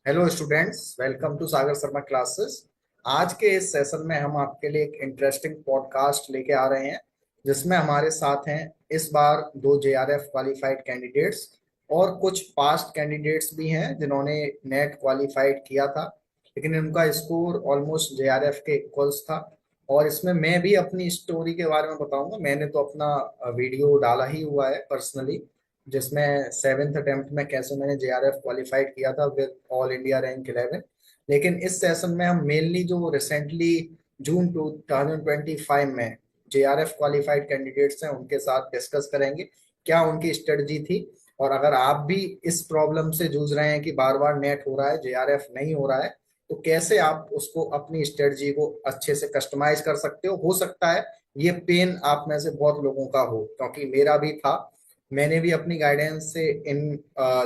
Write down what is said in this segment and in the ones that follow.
Hello students, welcome to Sagar Sharma classes. आज के इस सेशन में हम आपके लिए एक इंटरेस्टिंग पॉडकास्ट लेके आ रहे हैं, जिसमें हमारे साथ हैं इस बार दो जेआरएफ क्वालिफाइड कैंडिडेट्स और कुछ पास्ट कैंडिडेट्स भी हैं जिन्होंने नेट क्वालिफाइड किया था, लेकिन उनका स्कोर ऑलमोस्ट जेआरएफ के इक्वल्स था। और इसमें मैं भी अपनी स्टोरी के बारे में बताऊंगा। मैंने तो अपना वीडियो डाला ही हुआ है पर्सनली, जिसमें सेवेंथ अटेम्प्ट में कैसे मैंने जेआरएफ क्वालिफाइड किया था विद ऑल इंडिया रैंक 11। लेकिन इस सेशन में हम मेनली जो रिसेंटली जून 2025 में जेआरएफ क्वालिफाइड कैंडिडेट्स हैं उनके साथ डिस्कस करेंगे क्या उनकी स्ट्रेटजी थी। और अगर आप भी इस प्रॉब्लम से जूझ रहे हैं कि बार बार नेट हो रहा है, जेआरएफ नहीं हो रहा है, तो कैसे आप उसको अपनी स्ट्रेटजी को अच्छे से कस्टमाइज कर सकते हो सकता है ये पेन आप में से बहुत लोगों का हो, क्योंकि मेरा भी था। मैंने भी अपनी गाइडेंस से इन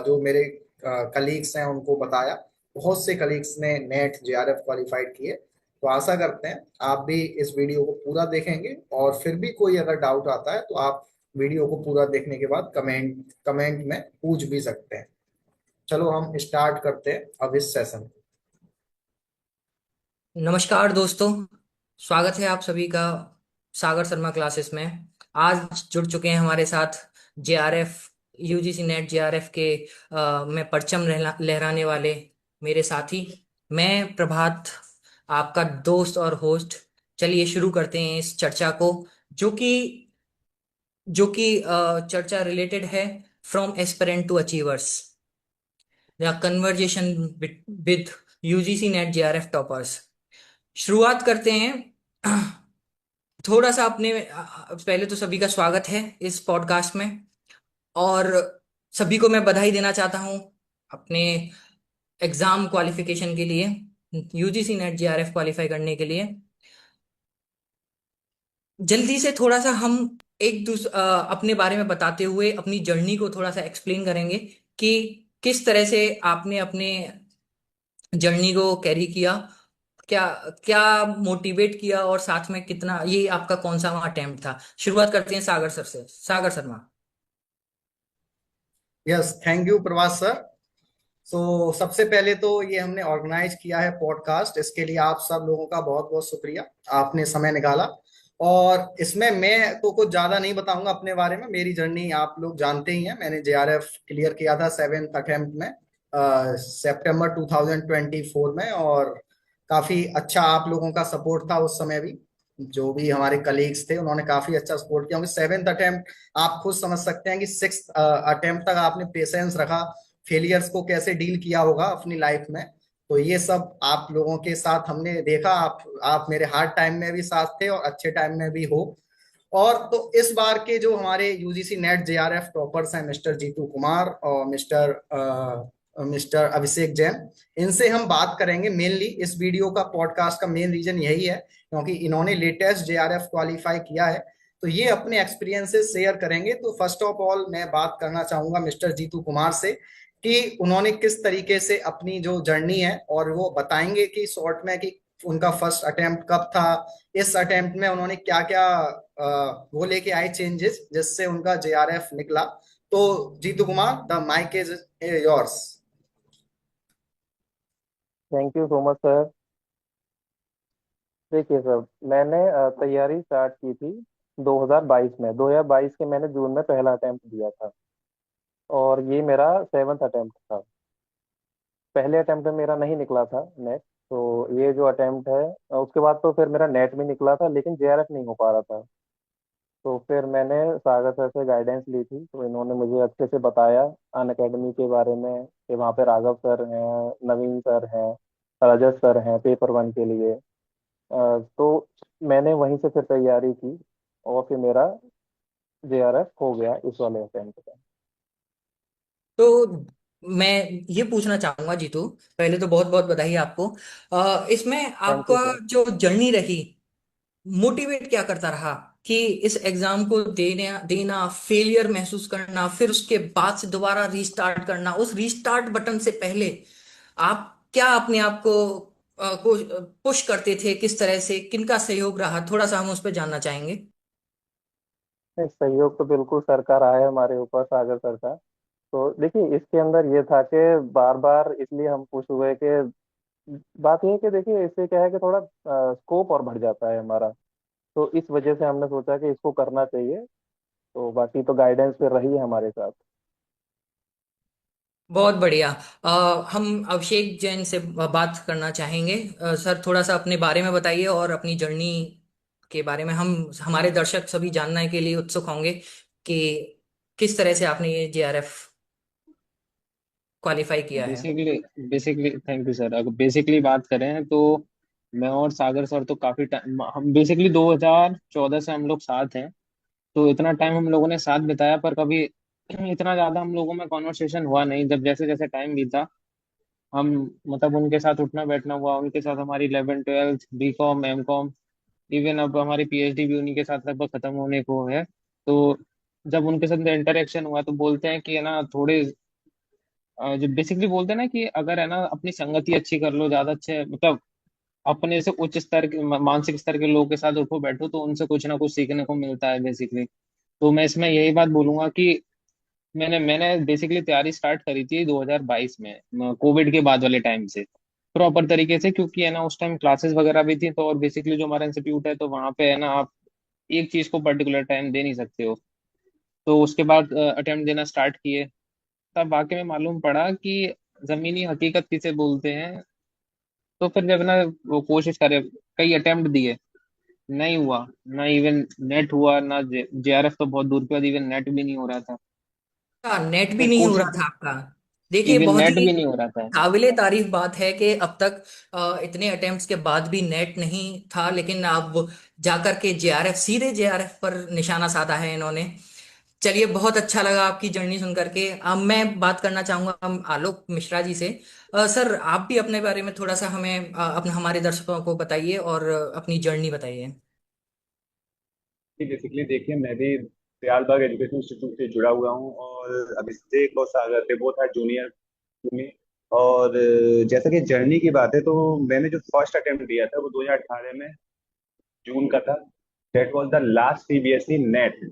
जो मेरे कलीग्स हैं उनको बताया। बहुत से कलीग्स ने नेट जेआरएफ क्वालिफाइड किए। तो आशा करते हैं आप भी इस वीडियो को पूरा देखेंगे, और फिर भी कोई अगर डाउट आता है तो आप वीडियो को पूरा देखने के बाद कमेंट कमेंट में पूछ भी सकते हैं। चलो हम स्टार्ट करते हैं अब इस सेशन। नमस्कार दोस्तों। स्वागत है आप सभी का सागर शर्मा क्लासेस में। आज जुड़ चुके हैं हमारे साथ जेआरएफ यूजीसी नेट जेआरएफ के में परचम लहराने वाले मेरे साथी। मैं प्रभात, आपका दोस्त और होस्ट। चलिए शुरू करते हैं इस चर्चा को, जो कि चर्चा रिलेटेड है from aspirant to achievers, the conversation with UGC NET JRF toppers. शुरुआत करते हैं। थोड़ा सा अपने पहले तो सभी का स्वागत है इस पॉडकास्ट में, और सभी को मैं बधाई देना चाहता हूँ अपने एग्जाम क्वालिफिकेशन के लिए, यूजीसी नेट जेआरएफ क्वालिफाई करने के लिए। जल्दी से थोड़ा सा हम अपने बारे में बताते हुए अपनी जर्नी को थोड़ा सा एक्सप्लेन करेंगे कि किस तरह से आपने अपने जर्नी को कैरी किया, क्या क्या मोटिवेट किया, और साथ में कितना ये आपका कौन सा अटेम्प्ट था। शुरुआत करते हैं सागर सर से। Sagar Sharma. Yes, thank you Prabhas sir. सबसे पहले तो ये हमने ऑर्गेनाइज किया है पॉडकास्ट, इसके लिए आप सब लोगों का बहुत बहुत शुक्रिया, आपने समय निकाला। और इसमें मैं तो कुछ ज्यादा नहीं बताऊंगा अपने बारे में, मेरी जर्नी आप लोग जानते ही हैं। मैंने जेआरएफ क्लियर किया था सेवेंथ अटेम्प्ट में सितंबर 2024 में, और काफी अच्छा आप लोगों का सपोर्ट था उस समय भी। जो भी हमारे कलीग्स थे उन्होंने काफी अच्छा सपोर्ट किया, क्योंकि सेवेंथ अटेम्प्ट आप खुद समझ सकते हैं कि सिक्स अटेम्प्ट तक आपने पेशेंस रखा, फेलियर्स को कैसे डील किया होगा अपनी लाइफ में। तो ये सब आप लोगों के साथ हमने देखा। आप मेरे हार्ड टाइम में भी साथ थे और अच्छे टाइम में भी हो। और तो इस बार के जो हमारे यूजीसी नेट जेआरएफ टॉपर्स हैं, मिस्टर जीतू कुमार और मिस्टर अभिषेक जैन, इनसे हम बात करेंगे। मेनली इस वीडियो का पॉडकास्ट का मेन रीजन यही है, क्योंकि इन्होंने लेटेस्ट जेआरएफ क्वालिफाई किया है, तो ये अपने एक्सपीरियंसेस शेयर करेंगे। तो फर्स्ट ऑफ ऑल मैं बात करना चाहूंगा मिस्टर जीतू कुमार से कि उन्होंने किस तरीके से अपनी जो जर्नी है, और वो बताएंगे कि शॉर्ट में कि उनका फर्स्ट अटेम्प्ट कब था, इस अटेम्प्ट में उन्होंने क्या क्या वो लेके आए चेंजेस जिससे उनका जेआरएफ निकला। तो Jitu Kumar, the mic is yours. Thank you so much sir. देखिए सर, मैंने तैयारी स्टार्ट की थी 2022 में। 2022 के मैंने जून में पहला अटेम्प्ट दिया था, और ये मेरा सेवन्थ अटेम्प्ट था। पहले अटेम्प्ट में मेरा नहीं निकला था नेट, तो ये जो अटेम्प्ट है उसके बाद तो फिर मेरा नेट भी निकला था, लेकिन जेआरएफ नहीं हो पा रहा था। तो फिर मैंने सागर सर से गाइडेंस ली थी, तो इन्होंने मुझे अच्छे से बताया अन अकेडमी के बारे में कि वहाँ पे राघव सर हैं, नवीन सर हैं, रजत सर हैं पेपर वन के लिए। तो मैंने वहीं से फिर तैयारी की, और फिर मेरा जेआरएफ हो गया इस वाले अटेम्प्ट का। तो मैं ये पूछना चाहूंगा जीतू, पहले तो बहुत बहुत बधाई आपको। इसमें थैंक यू आपका सर। जो जर्नी रही, मोटिवेट क्या करता रहा कि इस एग्जाम को देना देना फेलियर महसूस करना, फिर उसके बाद से दोबारा रीस्टार्ट करना, उस रीस्टार्ट बटन से पहले आप क्या अपने आप को पुश करते थे, किस तरह से, किनका सहयोग रहा, थोड़ा सा हम उस पर जानना चाहेंगे। नहीं, सहयोग तो बिल्कुल सर का रहा है हमारे ऊपर, सागर सर का। तो देखिए इसके अंदर ये था कि बार बार इसलिए हम पुश हुए कि बात ये है कि देखिए इससे क्या है कि थोड़ा स्कोप और बढ़ जाता है हमारा। तो इस वजह से हमने सोचा कि इसको करना चाहिए। तो बाकी तो गाइडेंस फिर रही है हमारे साथ। बहुत बढ़िया। हम अभिषेक जैन से बात करना चाहेंगे। सर थोड़ा सा अपने बारे में बताइए और अपनी जर्नी के बारे में। हम हमारे दर्शक सभी जानने के लिए उत्सुक होंगे कि किस तरह से आपने ये जेआरएफ क्वालिफाई किया है। Basically basically thank you sir. अगर बेसिकली बात करें तो मैं और सागर सर तो काफी टाइम, हम बेसिकली 2014 से हम लोग साथ हैं। तो इतना टाइम हम लोगों ने साथ बिताया, पर कभी इतना ज्यादा हम लोगों में कॉन्वर्सेशन हुआ नहीं। जब जैसे जैसे टाइम बीता, हम मतलब उनके साथ उठना बैठना हुआ, उनके साथ हमारी 11 12 B com M com, even अब हमारी पीएचडी भी उन्हीं के साथ लगभग खत्म होने को है। तो जब उनके साथ इंटरेक्शन हुआ तो बोलते हैं कि है ना थोड़े जो बेसिकली बोलते हैं ना कि अगर है ना अपनी संगति अच्छी कर लो, ज्यादा अच्छे मतलब अपने से उच्च स्तर के मानसिक स्तर के लोगों के साथ उठो बैठो तो उनसे कुछ ना कुछ सीखने को मिलता है बेसिकली। तो मैं इसमें यही बात बोलूंगा कि मैंने बेसिकली तैयारी स्टार्ट करी थी 2022 में, कोविड के बाद वाले टाइम से प्रॉपर तरीके से, क्योंकि है ना उस टाइम क्लासेस वगैरह भी थी। तो और बेसिकली जो हमारा इंस्टीट्यूट है तो वहाँ पे है ना आप एक चीज को पर्टिकुलर टाइम दे नहीं सकते हो। तो उसके बाद अटेम्प्ट देना स्टार्ट किए, तब वाकई में मालूम पड़ा कि जमीनी हकीकत किसे बोलते हैं। तो फिर जब ना वो कोशिश करे, कई अटेम्प्ट दिए, नहीं हुआ। ना इवन नेट हुआ, ना जेआरएफ तो बहुत दूर के बाद इवन नेट भी नहीं हो रहा था। का नेट भी फिर नहीं हो रहा कोशिश, था आपका? देखिए इवन बहुत नेट ही भी नहीं हो रहा था। काबिले तारीफ बात है कि अब तक इतने अटेम्प्ट्स के बाद भी नेट नहीं था, लेकिन अब जाकर के जेआरएफ, सीधे जेआरएफ पर निशाना साधा है इन्होंने। चलिए बहुत अच्छा लगा आपकी जर्नी सुन करके। अब मैं बात करना चाहूंगा हम आलोक मिश्रा जी से। सर आप भी अपने बारे में थोड़ा सा हमें अपने हमारे दर्शकों को बताइए और अपनी जर्नी बताइए। कि बेसिकली देखिए मैं भी दयालबाग एजुकेशन इंस्टीट्यूट से जुड़ा हुआ हूँ, और अभिषेक और सागर थे, वो था जूनियर में। और जैसा कि जर्नी की बात है, तो मैंने जो फर्स्ट अटेम्प्ट दिया था वो 2018 में जून का था। That was the last CBSE net.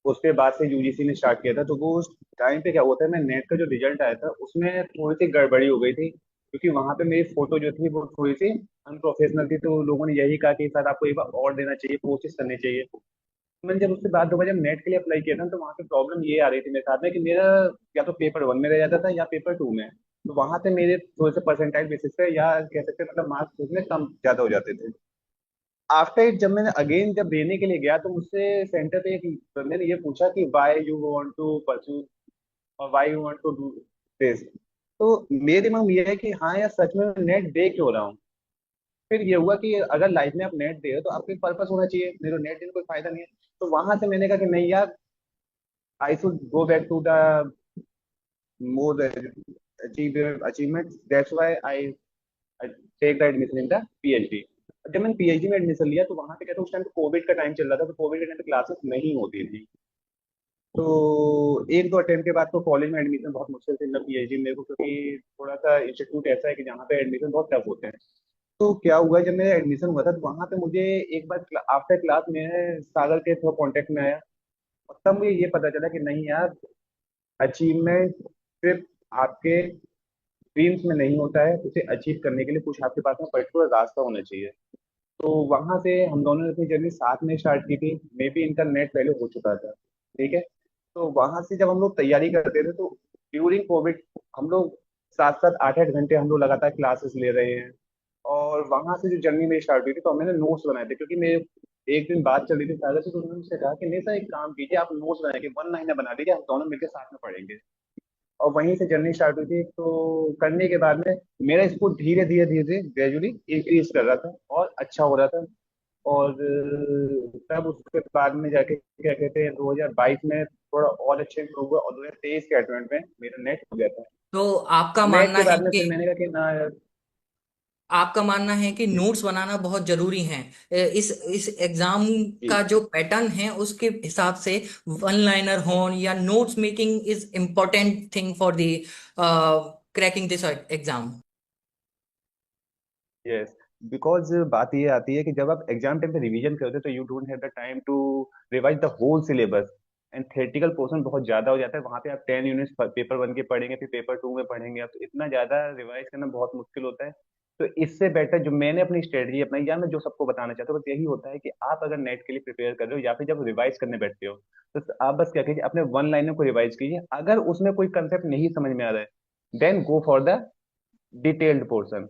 उसके बाद से यूजीसी ने स्टार्ट किया था। तो वो उस टाइम पे क्या हुआ था, मैं नेट का जो रिजल्ट आया था उसमें थोड़ी सी गड़बड़ी हो गई थी, क्योंकि वहां पे मेरी फोटो जो थी वो थोड़ी सी अनप्रोफेशनल थी। तो लोगों ने यही कहा कि सर आपको एक बार और देना चाहिए, कोशिश करनी चाहिए। मैंने जब उसके बाद दोबारा जब नेट के लिए अप्लाई किया था, तो वहाँ पे प्रॉब्लम ये आ रही थी मेरे साथ में कि मेरा या तो पेपर वन में रह जाता था या पेपर टू में। तो वहां पे मेरे थोड़े से परसेंटाइल बेसिस पे, या कह सकते हैं मतलब मार्क्स उसमें कम ज्यादा हो जाते थे। आफ्टर इट जब मैंने अगेन जब देने के लिए गया, तो मुझसे सेंटर पे एक बंदे ने ये पूछा कि why you want to pursue, और why you want to do this. तो मेरे मन में ये है कि हाँ यार, सच में मैं नेट दे क्यों रहा हूँ। फिर ये हुआ कि अगर लाइफ में आप नेट दे रहे हो तो आपके पर्पस होना चाहिए, मेरे नेट देने कोई फायदा नहीं है। तो वहां से मैंने कहा कि नहीं यार, I should go back to the more achievement, that's why I take the admission in the PhD. जब मैंने पीएचडी में एडमिशन लिया, तो वहां पे कहते उस टाइम कोविड का टाइम चल रहा था, तो कोविड के टाइम पे क्लासेस नहीं होती थी। तो एक दो अटेम्प्ट के बाद तो कॉलेज में एडमिशन बहुत मुश्किल से मिला पीएचडी मेरे को, क्योंकि थोड़ा सा इंस्टीट्यूट ऐसा है कि जहाँ पे एडमिशन बहुत टफ होते हैं। तो क्या हुआ, जब मेरा एडमिशन हुआ था तो वहां पे मुझे एक बार आफ्टर क्लास में सागर के थ्रू कांटेक्ट में आया, और तब मुझे ये पता चला कि नहीं यार, अचीवमेंट सिर्फ आपके ड्रीम्स में नहीं होता है, उसे अचीव करने के लिए कुछ आपके पास में पर्टिकुलर रास्ता होना चाहिए। तो वहां से हम दोनों ने अपनी जर्नी साथ में स्टार्ट की थी। मे बी इनका नेट पहले हो चुका था, ठीक है। तो वहां से जब हम लोग तैयारी करते थे, तो ड्यूरिंग कोविड हम लोग 7 7 8 8 घंटे हम लोग लगातार क्लासेस ले रहे हैं। और वहां से जो जर्नी मेरी स्टार्ट हुई थी, तो मैंने नोट्स बनाए थे, क्योंकि मेरे एक दिन बात चल रही थी सागर से, तो उन्होंने मुझसे कहा कि नहीं सर, एक काम कीजिए, आप नोट्स बना के 1 महीना बना दीजिए, हम दोनों मिलकर साथ में पढ़ेंगे। और वहीं से जर्नी स्टार्ट हुई थी। तो करने के बाद में मेरा स्कोर धीरे धीरे धीरे धीरे ग्रेजुअली इंक्रीज कर रहा था और अच्छा हो रहा था। और तब उसके बाद में जाके क्या कहते हैं, 2022 में थोड़ा और अच्छे इंप्रूव हुआ, और 2023 के अटेम्प्ट में मेरा नेट हो गया था। तो आपका नेट मानना के है बाद में कि फिर मैंने कहा कि ना यार। आपका मानना है कि जी नोट्स बनाना बहुत जरूरी है इस एग्जाम जी। का जो पैटर्न है उसके हिसाब से। वन लाइनर हो या notes making is important thing for the cracking this exam. Yes, because बात ये आती है कि जब आप एग्जाम टाइम पे रिवीजन करते हो, तो you don't have the time to revise the whole syllabus. And theoretical portion बहुत ज्यादा हो जाता है। वहां पे आप 10 यूनिट्स पेपर वन के पढ़ेंगे, फिर पेपर टू में पढ़ेंगे आप, तो इतना ज्यादा रिवाइज करना बहुत मुश्किल होता है। तो इससे बेटर जो मैंने अपनी स्ट्रेटजी अपनाई, या मैं जो सबको बताना चाहता हूँ बस यही होता है कि आप अगर नेट के लिए प्रिपेयर कर रहे हो या फिर जब रिवाइज करने बैठते हो, तो आप बस क्या कीजिए, अपने वन लाइनर को रिवाइज कीजिए। अगर उसमें कोई कंसेप्ट नहीं समझ में आ रहा है, then go for the detailed portion.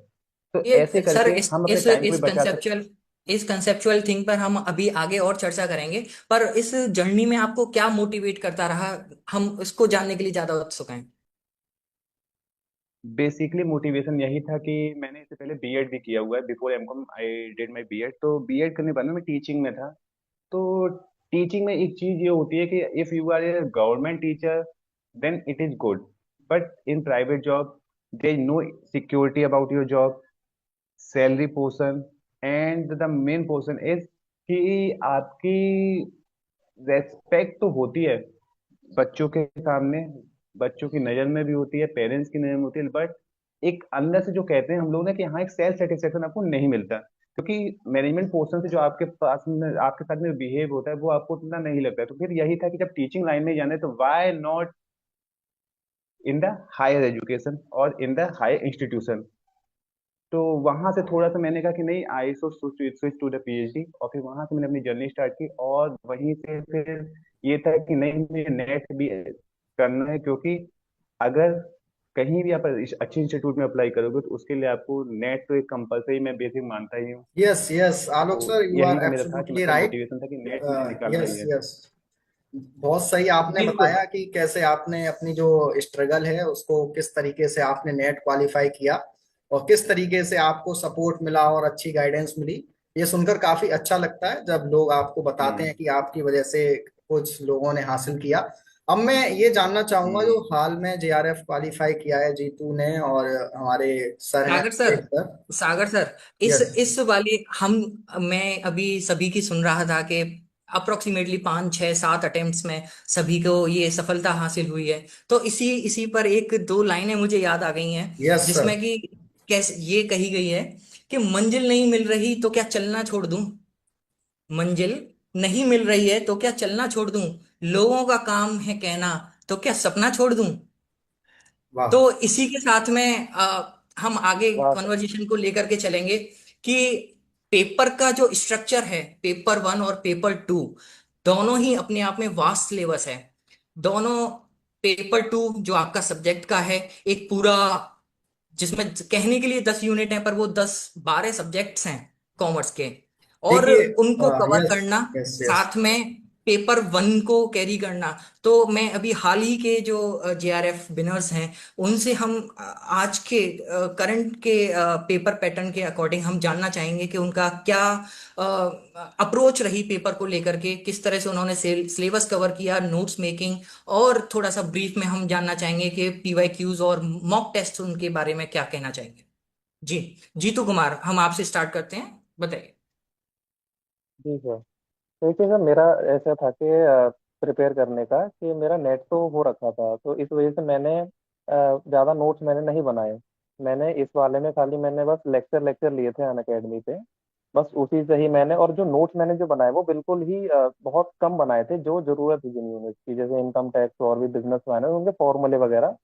तो ऐसे ये सर करके हम अपने टाइम को भी बचा सकते। इस कंसेप्चुअल थिंग पर हम अभी आगे और चर्चा करेंगे, पर इस जर्नी में आपको क्या मोटिवेट करता रहा, हम इसको जानने के लिए ज्यादा उत्सुक हैं। बेसिकली मोटिवेशन यही था कि मैंने इससे पहले बीएड भी किया हुआ है, before MCom I did my BEd. तो बीएड करने के बाद में मैं टीचिंग में था। तो टीचिंग में एक चीज ये होती है कि if you are a government teacher then it is good, but in private job there is no security about your job, salary portion, and the main portion is कि आपकी रेस्पेक्ट तो होती है बच्चों के सामने, बच्चों की नजर में भी होती है, पेरेंट्स की नजर में होती है, बट एक अंदर से जो कहते हैं हम लोग ना कि हाँ एक सेल्फ सेटिस्फेक्शन आपको नहीं मिलता, क्योंकि मैनेजमेंट पोर्शन से जो आपके पास में आपके साथ में बिहेव होता है वो आपको उतना नहीं लगता है। तो फिर यही था कि जब टीचिंग लाइन में जाना है तो why not in the higher education और इन द हायर इंस्टीट्यूशन। तो वहां से थोड़ा सा मैंने कहा कि नहीं, I should switch to the PhD, और फिर वहां से मैंने अपनी जर्नी स्टार्ट की। और वहीं से फिर ये था कि नहीं मुझे नेट भी करना है, क्योंकि अगर कहीं भी आप अच्छे इंस्टीट्यूट में अप्लाई करोगे तो उसके लिए आपको नेट तो एक कंपलसरी, मैं बेसिक मानता ही हूँ। यस यस आलोक तो सर, यू आर यही मेरा था कि एब्सोल्युटली मतलब राइट। मोटिवेशन था कि नेट मुझे निकालना ही यस है। यस, बहुत सही आपने बिल्कुल। बताया कि कैसे आपने अपनी जो स्ट्रगल है उसको किस तरीके से आपने नेट क्वालिफाई किया और किस तरीके से आपको सपोर्ट मिला और अच्छी गाइडेंस मिली। ये सुनकर काफी अच्छा लगता है जब लोग आपको बताते हम्म। हैं कि आपकी वजह से कुछ लोगों ने हासिल किया। अब मैं ये जानना चाहूंगा, जो हम्म। हाल में जेआरएफ क्वालिफाई किया है जीतू ने और हमारे सर हैं सागर सर, अभिषेक सर। सागर सर, यस। इस वाले हम मैं अभी सभी की सुन रहा था कि अप्रोक्सीमेटली 5 6 7 अटेम्प्ट्स में सभी को ये सफलता हासिल हुई है। तो इसी इसी पर एक दो लाइनें मुझे याद आ गई हैं, यस सर। जिसमें कि कैसे ये कही गई है कि मंजिल नहीं मिल रही तो क्या चलना छोड़ दूं, मंजिल नहीं मिल रही है तो क्या चलना छोड़ दूं, लोगों का काम है कहना तो क्या सपना छोड़ दूं। वाह। तो इसी के साथ में हम आगे वाह सर। कन्वर्जेशन को लेकर के चलेंगे कि पेपर का जो स्ट्रक्चर है, पेपर वन और पेपर टू दोनों ही अपने आप में वास्ट सिलेबस है। दोनों, पेपर टू जो आपका सब्जेक्ट का है, एक पूरा, जिसमें कहने के लिए 10 यूनिट है पर वो 10 12 सब्जेक्ट्स हैं कॉमर्स के, और देखिए। उनको कवर यस करना, यस यस। साथ में पेपर वन को कैरी करना। तो मैं अभी हाल ही के जो जेआरएफ विनर्स हैं उनसे हम आज के करंट के पेपर पैटर्न के अकॉर्डिंग हम जानना चाहेंगे कि उनका क्या अप्रोच रही पेपर को लेकर के, किस तरह से उन्होंने सिलेबस कवर किया, नोट्स मेकिंग, और थोड़ा सा ब्रीफ में हम जानना चाहेंगे कि पीवाईक्यूज और मॉक टेस्ट उनके बारे में क्या कहना चाहेंगे। जी, जीतू कुमार, हम आपसे स्टार्ट करते हैं, बताइए। जी। जी सर। देखिए सर, मेरा ऐसा था कि प्रिपेयर करने का कि मेरा नेट तो हो रखा था, तो इस वजह से मैंने ज़्यादा नोट्स मैंने नहीं बनाए। मैंने इस वाले में खाली मैंने बस लेक्चर लेक्चर लिए थे अन अकेडमी पे। बस उसी से ही मैंने, और जो नोट्स मैंने जो बनाए वो बिल्कुल ही बहुत कम बनाए थे जो ज़रूरत थी जिन यूनिट्स की, जैसे इनकम टैक्स और भी बिजनेस फाइनेंस, उनके फॉर्मूले वगैरह।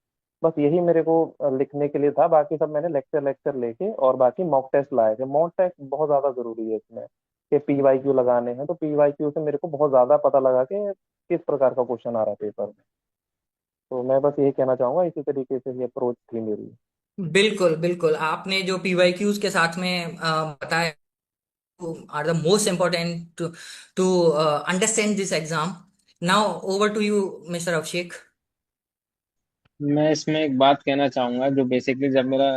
बस यही मेरे को लिखने के लिए था। बाकी सब मैंने लेक्चर लेक्चर लेके, और बाकी मॉक टेस्ट लाए थे। मॉक टेस्ट बहुत ज़्यादा ज़रूरी है इसमें, कि पी वाई क्यू लगाने हैं, तो पी वाई क्यू से मेरे को बहुत ज्यादा पता लगा कि किस प्रकार का क्वेश्चन आ रहा है पेपर में। तो मैं बस यही कहना चाहूंगा, इसी तरीके से ये अप्रोच थी मेरी। बिल्कुल बिल्कुल, आपने जो पीवाईक्यूज के साथ में बताया are the most important to understand this exam. Now over to you mister Abhishek. मैं इसमें एक बात कहना चाहूंगा, जो बेसिकली जब मेरा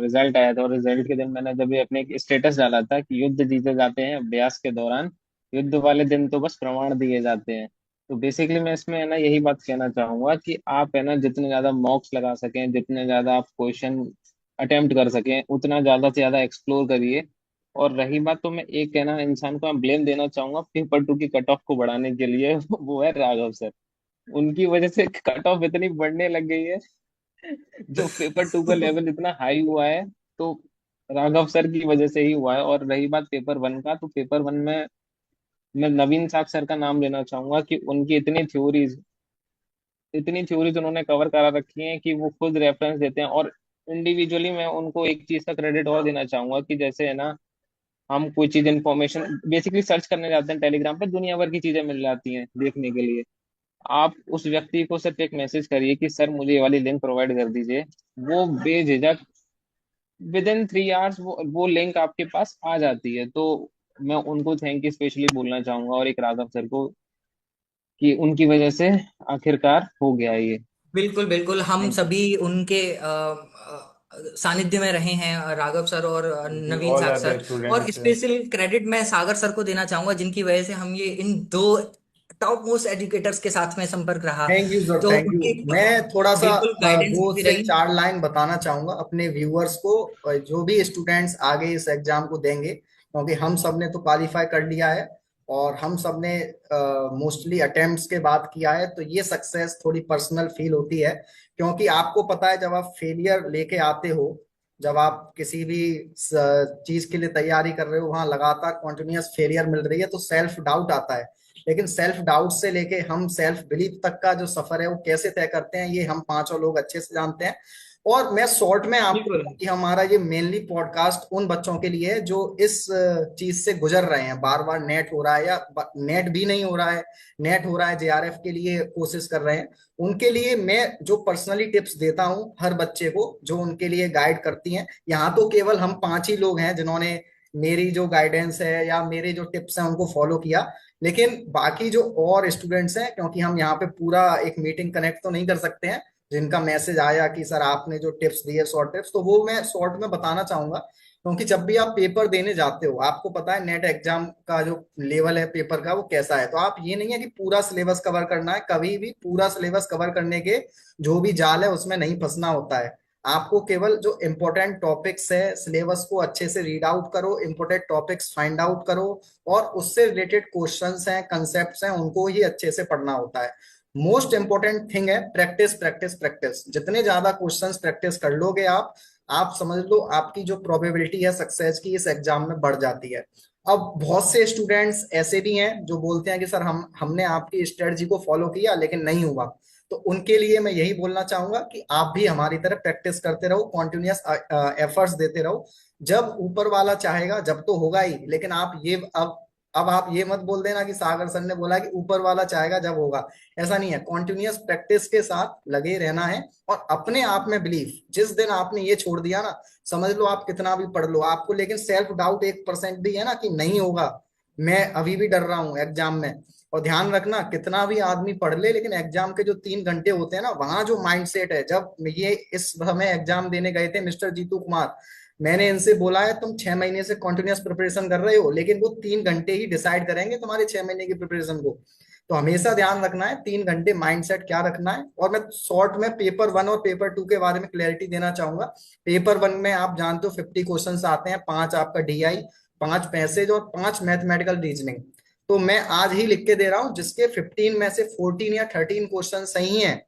रिजल्ट आया था और रिजल्ट के दिन मैंने जब ये अपने एक स्टेटस डाला था कि युद्ध जीते जाते हैं अभ्यास के दौरान, युद्ध वाले दिन तो बस प्रमाण दिए जाते हैं। तो बेसिकली मैं इसमें है ना यही बात कहना चाहूंगा कि आप है ना जितने ज्यादा मॉक्स लगा सकें, जितने ज्यादा आप क्वेश्चन अटेम्प्ट कर सकें, उतना ज्यादा से ज्यादा एक्सप्लोर करिए। और रही बात, तो मैं एक है ना इंसान को मैं ब्लेम देना चाहूंगा पेपर टू की कट ऑफ को बढ़ाने के लिए वो है राघव सर। उनकी वजह से कट ऑफ इतनी बढ़ने लग गई है, जो पेपर टू का लेवल इतना हाई हुआ है, तो राघव सर की वजह से ही हुआ है। और रही बात पेपर वन का, तो पेपर वन में मैं नवीन साग सर का नाम लेना चाहूंगा कि उनकी इतनी थ्योरीज उन्होंने कवर करा रखी हैं कि वो खुद रेफरेंस देते हैं। और इंडिविजुअली मैं उनको एक चीज का क्रेडिट और देना चाहूंगा कि जैसे है ना, हम कोई चीज इन्फॉर्मेशन बेसिकली सर्च करने जाते हैं टेलीग्राम पे, दुनिया भर की चीजें मिल जाती हैं देखने के लिए। आप उस व्यक्ति को सिर्फ एक मैसेज करिए कि सर मुझे ये वाली लिंक प्रोवाइड कर दीजिए, वो बेझिझक विद इन 3 आवर्स वो लिंक आपके पास आ जाती है। तो मैं उनको थैंक यू स्पेशली बोलना चाहूंगा, और एक राघव सर को, कि उनकी वजह से आखिरकार हो गया ये। बिल्कुल बिल्कुल, हम थैंक यू। सभी उनके सानिध्य में रहे हैं, राघव सर और जी, नवीन ऑल साग आर द सर। और स्टूडेंट्स। स्पेशल क्रेडिट मैं सागर सर को देना चाहूंगा, जिनकी वजह से हम ये इन दो टॉप मोस्ट एजुकेटर्स के साथ में संपर्क रहा। थैंक यू सर, तो थैंक यू। उनकी मैं थोड़ा सा बिल्कुल गाइडेंस दो भी से रही। चार लाइन बताना चाहूंगा अपने व्यूअर्स को, जो भी स्टूडेंट्स आगे इस एग्जाम को देंगे, क्योंकि हम सब ने तो क्वालिफाई कर लिया है और हम सब ने मोस्टली अटेम्प्ट्स के बाद किया है, तो ये सक्सेस थोड़ी पर्सनल फील होती है। क्योंकि आपको पता है, जब आप फेलियर लेके आते हो, जब आप किसी भी चीज के लिए तैयारी कर रहे हो, वहां लगातार कॉन्टिन्यूअस फेलियर मिल रही है, तो सेल्फ डाउट आता है। लेकिन सेल्फ डाउट से लेके हम सेल्फ बिलीफ तक का जो सफर है वो कैसे तय करते हैं, ये हम पांचों लोग अच्छे से जानते हैं। और मैं शॉर्ट में आपको बिल्कुल बताऊं कि हमारा ये मेनली पॉडकास्ट उन बच्चों के लिए है जो इस चीज से गुजर रहे हैं, बार बार नेट हो रहा है या नेट भी नहीं हो रहा है, नेट हो रहा है, जेआरएफ के लिए कोशिश कर रहे हैं। उनके लिए मैं जो पर्सनली टिप्स देता हूं हर बच्चे को, जो उनके लिए गाइड करती हैं, यहाँ तो केवल हम पांच ही लोग हैं जिन्होंने मेरी जो गाइडेंस है या मेरे जो टिप्स हैं उनको फॉलो किया। लेकिन बाकी जो और स्टूडेंट्स हैं, क्योंकि हम यहाँ पे पूरा एक मीटिंग कनेक्ट तो नहीं कर सकते हैं, जिनका मैसेज आया कि सर आपने जो टिप्स दिए शॉर्ट टिप्स, तो वो मैं शॉर्ट में बताना चाहूंगा। क्योंकि जब भी आप पेपर देने जाते हो, आपको पता है नेट एग्जाम का जो लेवल है पेपर का वो कैसा है। तो आप, ये नहीं है कि पूरा सिलेबस कवर करना है, कभी भी पूरा सिलेबस कवर करने के जो भी जाल है उसमें नहीं फंसना होता है। आपको केवल जो इम्पोर्टेंट टॉपिक्स है, सिलेबस को अच्छे से रीड आउट करो, इम्पोर्टेंट टॉपिक्स फाइंड आउट करो, और उससे रिलेटेड क्वेश्चंस हैं, कंसेप्ट्स हैं, उनको ही अच्छे से पढ़ना होता है। मोस्ट इंपॉर्टेंट थिंग है प्रैक्टिस, प्रैक्टिस, प्रैक्टिस। जितने ज्यादा क्वेश्चंस प्रैक्टिस कर लोगे आप समझ लो आपकी जो प्रोबेबिलिटी है सक्सेस की इस एग्जाम में बढ़ जाती है। अब बहुत से स्टूडेंट्स ऐसे भी हैं जो बोलते हैं कि सर हमने आपकी स्ट्रेटजी को फॉलो किया लेकिन नहीं हुआ। तो उनके लिए मैं यही बोलना चाहूंगा कि आप भी हमारी तरह प्रैक्टिस करते रहो, कॉन्टिन्यूअस एफर्ट्स देते रहो। जब ऊपर वाला चाहेगा, जब तो होगा ही, लेकिन आप ये अब आप ये मत बोल देना कि सागर सर ने बोला कि ऊपर वाला चाहेगा जब होगा। ऐसा नहीं है, कॉन्टिन्यूअस प्रैक्टिस के साथ लगे रहना है और अपने आप में बिलीफ। जिस दिन आपने ये छोड़ दिया ना, समझ लो आप कितना भी पढ़ लो आपको लेकिन सेल्फ डाउट 1% भी है ना कि नहीं होगा, मैं अभी भी डर रहा हूँ एग्जाम में। और ध्यान रखना, कितना भी आदमी पढ़ ले, लेकिन एग्जाम के जो 3 घंटे होते हैं ना, वहां जो माइंडसेट है, जब ये इस समय एग्जाम देने गए थे मिस्टर जीतू कुमार, मैंने इनसे बोला है तुम 6 महीने से कॉन्टिन्यूअस प्रिपरेशन कर रहे हो, लेकिन वो 3 घंटे ही डिसाइड करेंगे तुम्हारे 6 महीने की प्रिपरेशन को। तो हमेशा ध्यान रखना है 3 घंटे माइंडसेट क्या रखना है। और मैं शॉर्ट में पेपर 1 और पेपर 2 के बारे में क्लैरिटी देना चाहूंगा। पेपर 1 में आप जानते हो 50 क्वेश्चन आते हैं, 5 आपका डीआई, 5 पैसेज और 5 मैथमेटिकल रीजनिंग। तो मैं आज ही लिख के दे रहा हूं, जिसके 15 में से 14 या 13 क्वेश्चन सही हैं,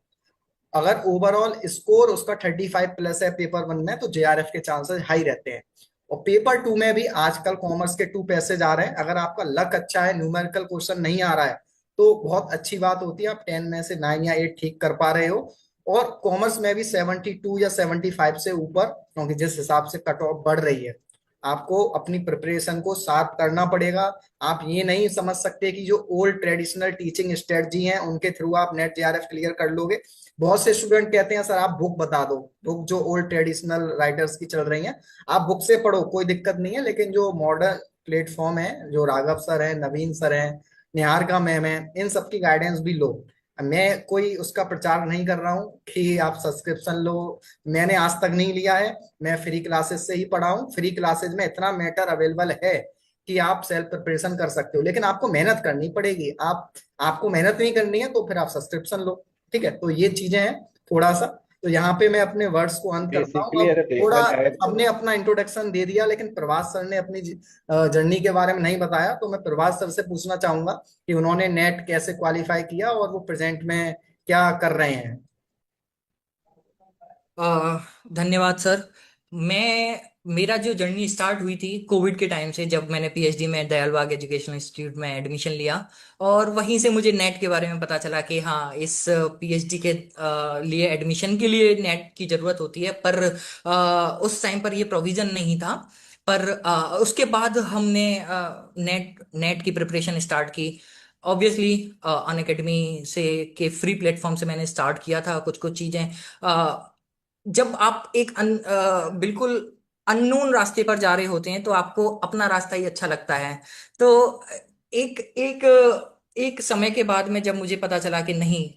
अगर ओवरऑल स्कोर उसका 35+ है पेपर 1 में, तो जेआरएफ के चांसेस हाई रहते हैं। और पेपर 2 में भी आजकल कॉमर्स के 2 पैसेज आ रहे हैं, अगर आपका लक अच्छा है, न्यूमेरिकल क्वेश्चन नहीं आ रहा है, तो बहुत अच्छी बात होती है, आप 10 में से 9 या 8 ठीक कर पा रहे हो। और कॉमर्स में भी 72 या 75 से ऊपर, क्योंकि जिस हिसाब से कट ऑफ बढ़ रही है, आपको अपनी प्रिपरेशन को शार्प करना पड़ेगा। आप ये नहीं समझ सकते कि जो ओल्ड ट्रेडिशनल टीचिंग स्ट्रेटजी हैं उनके थ्रू आप नेट जेआरएफ क्लियर कर लोगे। बहुत से स्टूडेंट कहते हैं सर आप बुक बता दो, बुक जो ओल्ड ट्रेडिशनल राइटर्स की चल रही हैं आप बुक से पढ़ो, कोई दिक्कत नहीं है, लेकिन जो मॉडर्न प्लेटफॉर्म है, जो राघव सर है, नवीन सर है, निहारिका मैम है, इन सबकी गाइडेंस भी लो। मैं कोई उसका प्रचार नहीं कर रहा हूँ कि आप सब्सक्रिप्शन लो, मैंने आज तक नहीं लिया है, मैं फ्री क्लासेस से ही पढ़ा हूँ। फ्री क्लासेस में इतना मैटर अवेलेबल है कि आप सेल्फ प्रिपरेशन कर सकते हो, लेकिन आपको मेहनत करनी पड़ेगी। आपको मेहनत नहीं करनी है तो फिर आप सब्सक्रिप्शन लो, ठीक है। तो ये चीजें हैं थोड़ा सा। तो यहाँ पे मैं अपने वर्ड्स को अंत करता हूँ। बेसिकली अब अगर थोड़ा देखा जाए तो हमने अपना इंट्रोडक्शन दे दिया, लेकिन प्रभास सर ने अपनी जर्नी के बारे में नहीं बताया, तो मैं प्रभास सर से पूछना चाहूंगा कि उन्होंने नेट कैसे क्वालिफाई किया और वो प्रेजेंट में क्या कर रहे हैं। धन्यवाद सर। मैं मेरा जो जर्नी स्टार्ट हुई थी कोविड के टाइम से, जब मैंने पीएचडी में दयाल बाग एजुकेशनल इंस्टीट्यूट में एडमिशन लिया। और वहीं से मुझे नेट के बारे में पता चला कि हाँ, इस पीएचडी के लिए एडमिशन के लिए नेट की जरूरत होती है। पर उस टाइम पर ये प्रोविजन नहीं था। पर उसके बाद हमने नेट नेट की प्रिपरेशन स्टार्ट की। ऑब्वियसली अन अकेडमी से के फ्री प्लेटफॉर्म से मैंने स्टार्ट किया था कुछ कुछ चीजें। जब आप एक बिल्कुल अननोन रास्ते पर जा रहे होते हैं तो आपको अपना रास्ता ही अच्छा लगता है। तो एक एक एक समय के बाद में जब मुझे पता चला कि नहीं,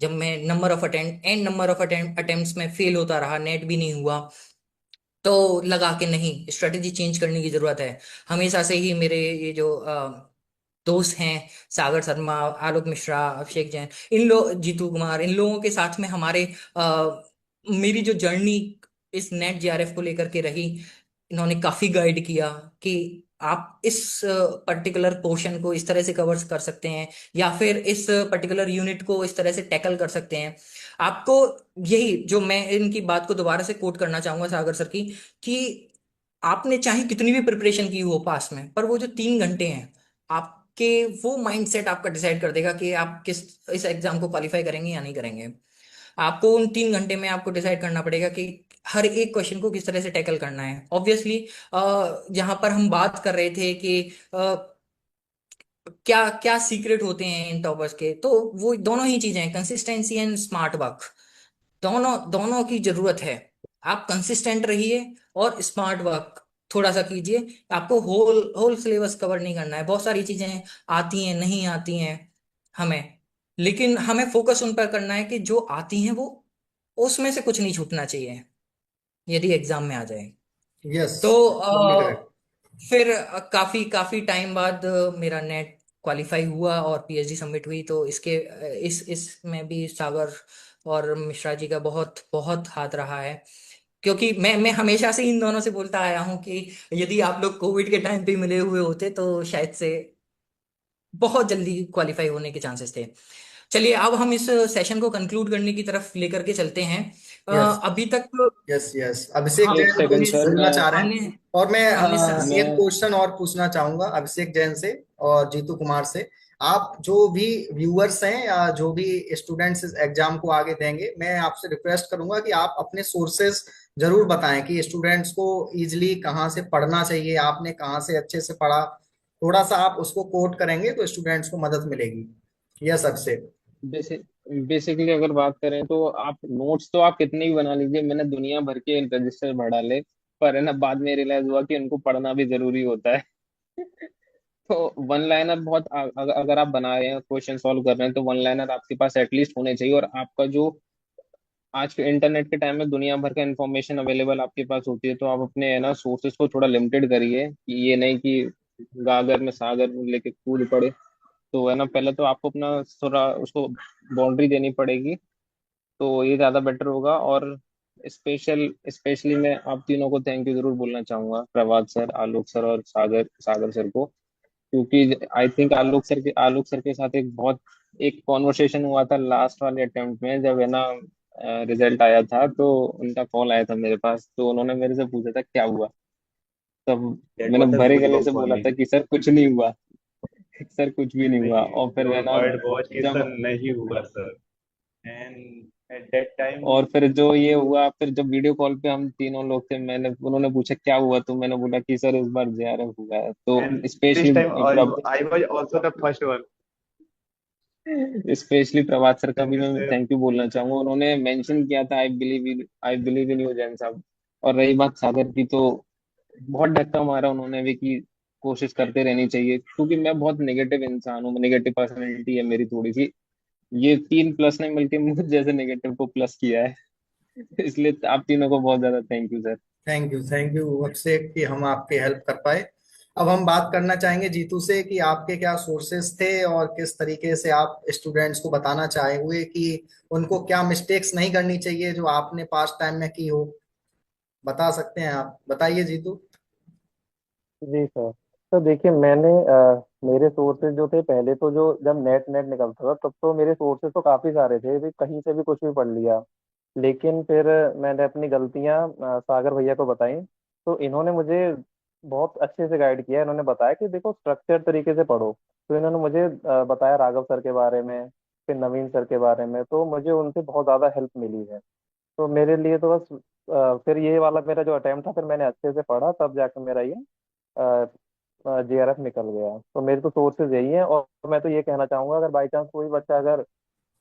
जब मैं नंबर ऑफ अटेम्प्ट्स में फेल होता रहा, नेट भी नहीं हुआ, तो लगा कि नहीं, स्ट्रेटेजी चेंज करने की जरूरत है। हमेशा से ही मेरे ये जो दोस्त हैं, सागर शर्मा, आलोक मिश्रा, अभिषेक जैन, इन लोग, जीतू कुमार, इन लोगों के साथ में हमारे मेरी जो जर्नी इस नेट जेआरएफ को लेकर के रही, इन्होंने काफी गाइड किया कि आप इस पर्टिकुलर पोर्शन को इस तरह से कवर कर सकते हैं, या फिर इस पर्टिकुलर यूनिट को इस तरह से टैकल कर सकते हैं। आपको यही जो मैं इनकी बात को दोबारा से कोट करना चाहूंगा सागर सर की, कि आपने चाहे कितनी भी प्रिपरेशन की हो पास में, पर वो जो 3 घंटे हैं आपके, वो माइंडसेट आपका डिसाइड कर देगा कि आप किस इस एग्जाम को क्वालिफाई करेंगे या नहीं करेंगे। आपको उन 3 घंटे में आपको डिसाइड करना पड़ेगा कि हर एक क्वेश्चन को किस तरह से टैकल करना है। ऑब्वियसली जहां पर हम बात कर रहे थे कि क्या क्या सीक्रेट होते हैं इन टॉपर्स के, तो वो दोनों ही चीजें हैं, कंसिस्टेंसी एंड स्मार्ट वर्क। दोनों दोनों की जरूरत है। आप कंसिस्टेंट रहिए और स्मार्ट वर्क थोड़ा सा कीजिए। आपको होल होल सिलेबस कवर नहीं करना है। बहुत सारी चीजें आती हैं, नहीं आती हैं हमें, लेकिन हमें फोकस उन पर करना है कि जो आती हैं वो, उसमें से कुछ नहीं छूटना चाहिए यदि एग्जाम में आ जाए। यस, तो एब्सोल्युटली करेक्ट। फिर काफी काफी टाइम बाद मेरा नेट क्वालिफाई हुआ और पीएचडी सबमिट हुई। तो इस में भी सागर और मिश्रा जी का बहुत बहुत हाथ रहा है। क्योंकि मैं हमेशा से इन दोनों से बोलता आया हूं कि यदि आप लोग कोविड के टाइम पे मिले हुए होते तो शायद से बहुत जल्दी क्वालिफाई होने के चांसेस थे। चलिए, अब हम इस सेशन को कंक्लूड करने की तरफ लेकर के चलते हैं। यस, अभी तक यस, यस, अभिषेक हम एक जैन सेकंड हमने कुछ सर, बोलना चाह रहे हैं। हमने और मैं हमने एक मैं क्वेश्चन और पूछना चाहूंगा अभिषेक जैन से और जीतू कुमार से। आप जो भी व्यूअर्स हैं या जो भी स्टूडेंट्स इस एग्जाम को आगे देंगे, मैं आपसे रिक्वेस्ट करूंगा कि आप अपने सोर्सेज जरूर बताएं कि स्टूडेंट्स को इजीली कहाँ से पढ़ना चाहिए, आपने कहाँ से अच्छे से पढ़ा। थोड़ा सा आप उसको कोट करेंगे तो स्टूडेंट्स को मदद मिलेगी। यस अभिषेक। बेसिक बेसिकली अगर बात करें तो आप नोट्स तो आप कितने भी बना लीजिए, मैंने दुनिया भर के रजिस्टर भर डाले, पर है ना, बाद में रियलाइज हुआ कि उनको पढ़ना भी जरूरी होता है। तो वन लाइनर बहुत अगर आप बना रहे हैं, क्वेश्चन सॉल्व कर रहे हैं, तो वन लाइनर आपके पास एटलीस्ट होने चाहिए। और आपका जो आज के इंटरनेट के टाइम में दुनिया भर का इंफॉर्मेशन अवेलेबल आपके पास होती है, तो आप अपने है ना सोर्सेज को थोड़ा लिमिटेड करिए, कि ये नहीं कि गागर में सागर लेके कूद पड़े। तो है ना, पहले तो आपको अपना थोड़ा उसको बाउंड्री देनी पड़ेगी, तो ये ज़्यादा बेटर होगा। और स्पेशली मैं आप तीनों को थैंक यू जरूर बोलना चाहूंगा, प्रभात सर, आलोक सर और सागर सागर सर को। क्योंकि आई थिंक आलोक सर के साथ एक कॉन्वर्सेशन हुआ था लास्ट वाले अटेम्प्ट में, जब है ना रिजल्ट आया था, तो उनका कॉल आया था मेरे पास, तो उन्होंने मेरे से पूछा था क्या हुआ। तब दैट मैंने वाज अ भरे गुड गले वर्क से फॉर बोला मी। था कि सर कुछ नहीं हुआ। सर कुछ भी नहीं हुआ। नहीं, और फिर है योर ना, वर्ड वाज कि जब सर नहीं हुआ sir. And at that time और फिर जो ये हुआ, फिर जब वीडियो कॉल पे हम तीनों लोग थे, मैंने उन्होंने पूछा क्या हुआ, तो मैंने बोला कि सर इस बार जेआरएफ हुआ है। तो and this time specially I was also the first one. Specially Prabhat sir का थैंक भी यू मैं सर। थैंक यू बोलना चाहूंगा। उन्होंने मेंशन किया था I believe in you Jain साहब। और रही बात सागर की, तो बहुत धक्का मारा उन्होंने भी कि कोशिश करते रहनी चाहिए, क्योंकि मैं बहुत नेगेटिव इंसान हूँ, नेगेटिव पर्सनैलिटी है मेरी थोड़ी सी। ये 3 प्लस ने मिलकर मुझे जैसे नेगेटिव को प्लस किया है। इसलिए आप तीनों को बहुत ज्यादा thank you sir. Thank you Abhishek कि हम आपके हेल्प कर पाए। अब हम बात करना चाहेंगे जीतू से कि आपके क्या सोर्सेस थे और किस तरीके से आप स्टूडेंट्स को बताना चाहे हुए कि उनको क्या मिस्टेक्स नहीं करनी चाहिए जो आपने पास्ट टाइम में की हो। बता सकते हैं आप, बताइए जीतू। जी सर। तो देखिए मैंने मेरे सोर्सेज जो थे, पहले तो जो जब नेट नेट निकलता था तब तो मेरे सोर्सेज तो काफ़ी सारे थे, भी कहीं से भी कुछ भी पढ़ लिया। लेकिन फिर मैंने अपनी गलतियां सागर भैया को बताई। तो इन्होंने मुझे बहुत अच्छे से गाइड किया। इन्होंने बताया कि देखो स्ट्रक्चर तरीके से पढ़ो। तो इन्होंने मुझे बताया राघव सर के बारे में, फिर नवीन सर के बारे में, तो मुझे उनसे बहुत ज़्यादा हेल्प मिली है। तो मेरे लिए तो बस फिर ये वाला मेरा जो अटेम्प्ट था, फिर मैंने अच्छे से पढ़ा, तब जाकर मेरा ये JRF निकल गया। तो मेरे तो सोर्सेज यही हैं। और मैं तो ये कहना चाहूंगा, अगर बाई चांस कोई बच्चा अगर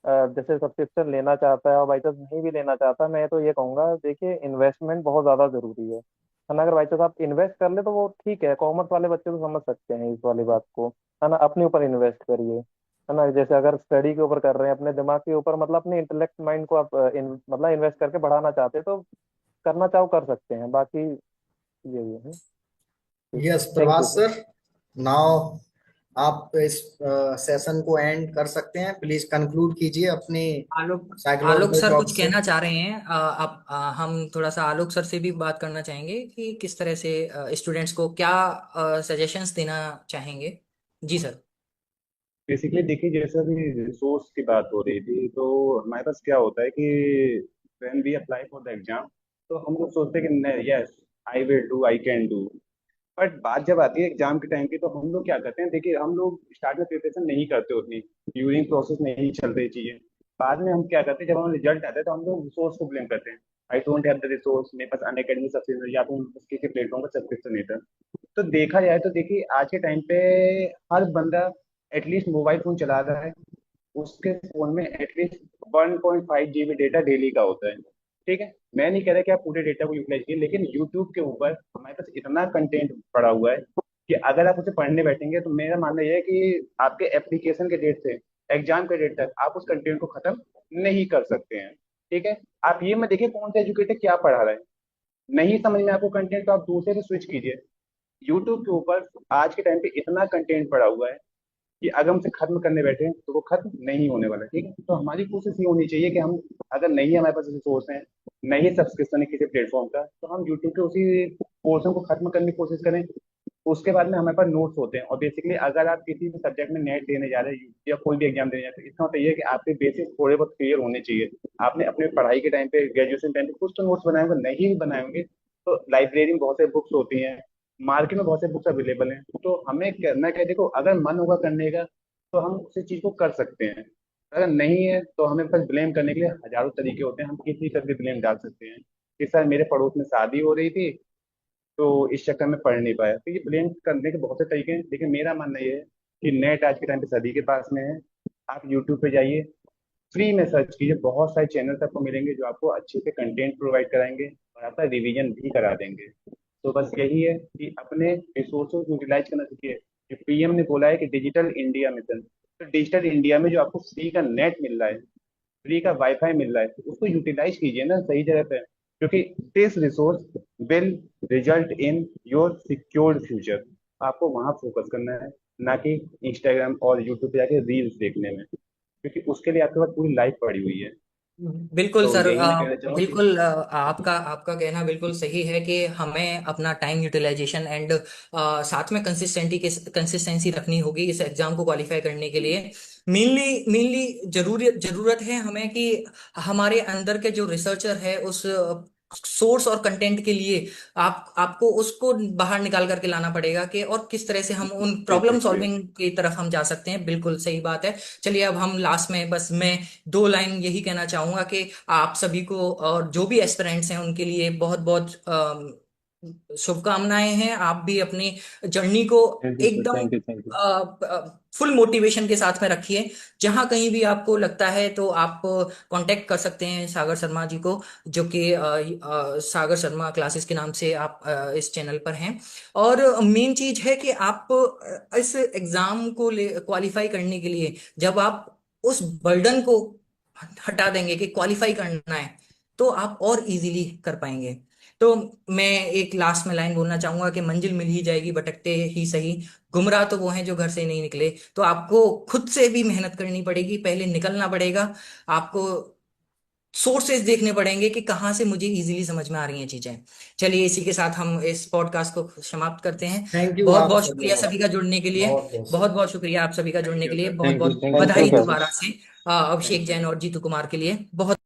जैसे सब्सक्रिप्शन लेना चाहता है और बाई चांस नहीं भी लेना चाहता, मैं तो ये कहूंगा देखिए इन्वेस्टमेंट बहुत ज़्यादा ज़रूरी है ना। अगर बाई चांस आप इन्वेस्ट कर ले तो वो ठीक है, कॉमर्स वाले बच्चे तो समझ सकते हैं इस वाली बात को, है ना। अपने ऊपर इन्वेस्ट करिए, है ना। जैसे अगर स्टडी के ऊपर कर रहे हैं, अपने दिमाग के ऊपर, मतलब अपने इंटेलेक्ट माइंड को आप मतलब इन्वेस्ट करके बढ़ाना चाहते हैं, तो करना चाहो कर सकते हैं। बाकी यही है। ठीक है, yes thank you Prabhas sir. Sir, now आप इस सेशन को एंड कर सकते हैं। प्लीज कंक्लूड कीजिए अपनी आलोक आलोक साइकोलॉजिकल सर टॉक कुछ से। कहना चाह रहे हैं। आप हम थोड़ा सा आलोक सर से भी बात करना चाहेंगे कि किस तरह से स्टूडेंट्स को क्या सजेशंस देना चाहेंगे। जी सर। बेसिकली देखिए, जैसा भी रिसोर्स की बात हो रही थी, तो हमारे पास क्या होता है कि when we apply for the exam, तो हम लोग सोचते हैं कि yes I will do, I can do. But बात जब आती है एग्जाम के टाइम की, तो हम लोग क्या करते हैं, देखिए हम लोग स्टार्ट में प्रिपरेशन नहीं करते उतनी, ड्यूरिंग प्रोसेस नहीं चल रही चीजें। बाद में हम क्या करते हैं, जब हमारा रिजल्ट आता है तो हम लोग रिसोर्स को ब्लेम करते हैं। I don't have the resource, मेरे पास अन अकेडमी सब्सक्रिप्शन या फिर किसी प्लेटफॉर्म का सब्सक्रिप्शन नहीं था। तो देखा जाए तो देखिए आज के टाइम पे हर बंदा एटलीस्ट मोबाइल फोन चला रहा है, उसके फोन में एटलीस्ट 1.5 GB डेटा डेली का होता है। ठीक है, मैं नहीं कह रहा कि आप पूरे डेटा को यूटिलाइज कीजिए, लेकिन यूट्यूब के ऊपर हमारे पास इतना कंटेंट पड़ा हुआ है कि अगर आप उसे पढ़ने बैठेंगे, तो मेरा मानना यह है कि आपके एप्लीकेशन के डेट से एग्जाम के डेट तक आप उस कंटेंट को खत्म नहीं कर सकते हैं। ठीक है, आप ये मत देखिए कौन सा एजुकेटर क्या पढ़ा रहा है, नहीं समझ में आपको कंटेंट, तो आप दूसरे से स्विच कीजिए। यूट्यूब के ऊपर आज के टाइम पे इतना कंटेंट पड़ा हुआ है कि अगर हम उसे खत्म करने बैठे हैं, तो वो खत्म नहीं होने वाला। ठीक है, तो हमारी कोशिश ये होनी चाहिए कि हम, अगर नहीं हमारे पास रिसोर्स है, नहीं सब्सक्रिप्शन है किसी प्लेटफॉर्म का, तो हम यूट्यूब के उसी पोर्शन को खत्म करने की कोशिश करें। उसके बाद में हमारे पास नोट्स होते हैं। और बेसिकली अगर आप किसी भी सब्जेक्ट में नेट देने जा रहे हैं या कोई भी एग्जाम देने जा रहे हैं, तो इसका मतलब ये है कि आपके बेसिक थोड़े बहुत क्लियर होने चाहिए। आपने अपने पढ़ाई के टाइम पे, ग्रेजुएशन टाइम पे कुछ तो नोट्स बनाए होंगे, नहीं भी बनाए होंगे तो लाइब्रेरी में बहुत से बुक्स होती हैं, मार्केट में बहुत से बुक्स अवेलेबल हैं। तो हमें करना क्या है, देखो अगर मन होगा करने का तो हम उसी चीज को कर सकते हैं। अगर नहीं है तो हमें बस ब्लेम करने के लिए हजारों तरीके होते हैं, हम किसी पर भी ब्लेम डाल सकते हैं। इस साल मेरे पड़ोस में शादी हो रही थी, तो इस चक्कर में पढ़ नहीं पाया। तो ये ब्लेम करने के बहुत से तरीके हैं, लेकिन मेरा मानना ये है कि नेट आज के टाइम पे सभी के पास में है। आप यूट्यूब पे जाइए, फ्री में सर्च कीजिए, बहुत सारे चैनल्स आपको मिलेंगे जो आपको अच्छे से कंटेंट प्रोवाइड कराएंगे और आपका रिवीजन भी करा देंगे। तो बस यही है कि अपने रिसोर्सों को यूटिलाइज करना सीखिए। जो पीएम ने बोला है कि डिजिटल इंडिया मिशन, तो डिजिटल इंडिया में जो आपको फ्री का नेट मिल रहा है, फ्री का वाईफाई मिल रहा है, तो उसको यूटिलाइज कीजिए ना सही जगह पे, क्योंकि this resource will result in your secured future. आपको वहां फोकस करना है, ना कि इंस्टाग्राम और यूट्यूब पे जाके रील्स देखने में, क्योंकि उसके लिए आपके पास पूरी लाइफ पड़ी हुई है। बिल्कुल तो सर। यही मैं कहना चाहूंगा कि बिल्कुल आपका आपका कहना बिल्कुल सही है कि हमें अपना टाइम यूटिलाइजेशन एंड साथ में कंसिस्टेंसी रखनी होगी इस एग्जाम को क्वालिफाई करने के लिए। मेनली मेनली जरूरत जरूरत है हमें कि हमारे अंदर के जो रिसर्चर है उस सोर्स और कंटेंट के लिए आपको उसको बाहर निकाल करके लाना पड़ेगा कि और किस तरह से हम उन प्रॉब्लम बेसिकली सॉल्विंग की तरफ हम जा सकते हैं। बिल्कुल सही बात है। चलिए अब हम लास्ट में बस मैं दो लाइन यही कहना चाहूंगा कि आप सभी को और जो भी एस्पिरेंट्स हैं उनके लिए बहुत बहुत शुभकामनाएं हैं। आप भी अपनी जर्नी को थैंक यू सर, एकदम thank you, thank you. Full motivation के साथ में रखिए। जहां कहीं भी आपको लगता है तो आप कांटेक्ट कर सकते हैं सागर शर्मा जी को, जो कि सागर शर्मा क्लासेस के नाम से आप इस चैनल पर हैं। और मेन चीज है कि आप इस एग्जाम को क्वालिफाई करने के लिए जब आप उस बर्डन को हटा देंगे कि क्वालिफाई करना है, तो आप और इजीली कर पाएंगे। तो मैं एक लास्ट में लाइन बोलना चाहूंगा कि मंजिल मिल ही जाएगी भटकते ही सही, गुमराह तो वो हैं जो घर से नहीं निकले। तो आपको खुद से भी मेहनत करनी पड़ेगी, पहले निकलना पड़ेगा आपको, सोर्सेज देखने पड़ेंगे कि कहाँ से मुझे इजीली समझ में आ रही हैं चीजें। चलिए इसी के साथ हम इस पॉडकास्ट को समाप्त करते हैं। थैंक यू बहुत आप बहुत सब शुक्रिया लोगों सभी का जुड़ने के का, लिए। बहुत बहुत बहुत बहुत शुक्रिया आप सभी का थैंक जुड़ने यू के लिए। सर, बहुत थैंक यू, बहुत thank you thank sir. You बधाई सर। दोबारा से अभिषेक थैंक यू। जैन और जीतू कुमार के लिए। बहुत